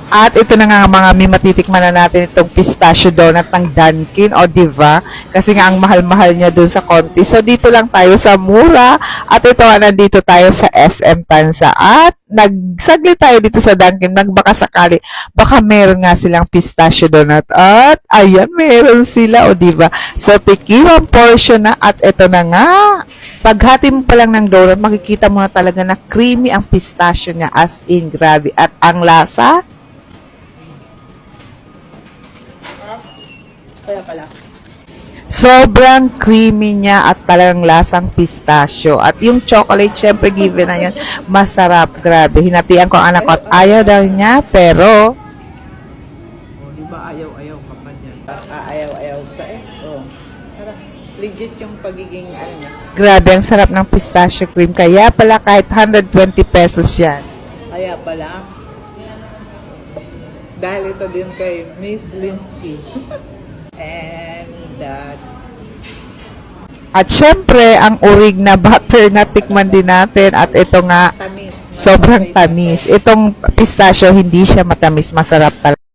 At ito na nga mga matitikman na natin itong pistachio donut ng Dunkin, o diba? Kasi nga ang mahal-mahal niya dun sa konti. So dito lang tayo sa mura at ito nga nandito tayo sa SM Tansa at nagsagli tayo dito sa Dunkin, nagbaka sakali baka meron nga silang pistachio donut at ayan meron sila, o diba? So tikiwang portion na at ito na nga. Paghati mo pa lang ng donut, makikita mo na talaga na creamy ang pistachio niya, as in grabe. At ang lasa, Kaya pala. sobrang creamy niya at talagang lasang pistachio. At yung chocolate, syempre given na yun, masarap, grabe. Hinatian ko ang anak ko at ayaw daw niya, pero O, di ba ayaw-ayaw ka pa dyan? Ayaw-ayaw ka eh. O. Sarap. Legit yung pagiging ano niya. grabe, ang sarap ng pistachio cream. Kaya pala kahit 120 pesos yan. Kaya pala. Dahil ito din kay Miss Linsky. And At syempre, ang urig na butter na tikman din natin. At ito nga, tamis. sobrang tamis. Itong pistachio, hindi siya matamis. Masarap talaga.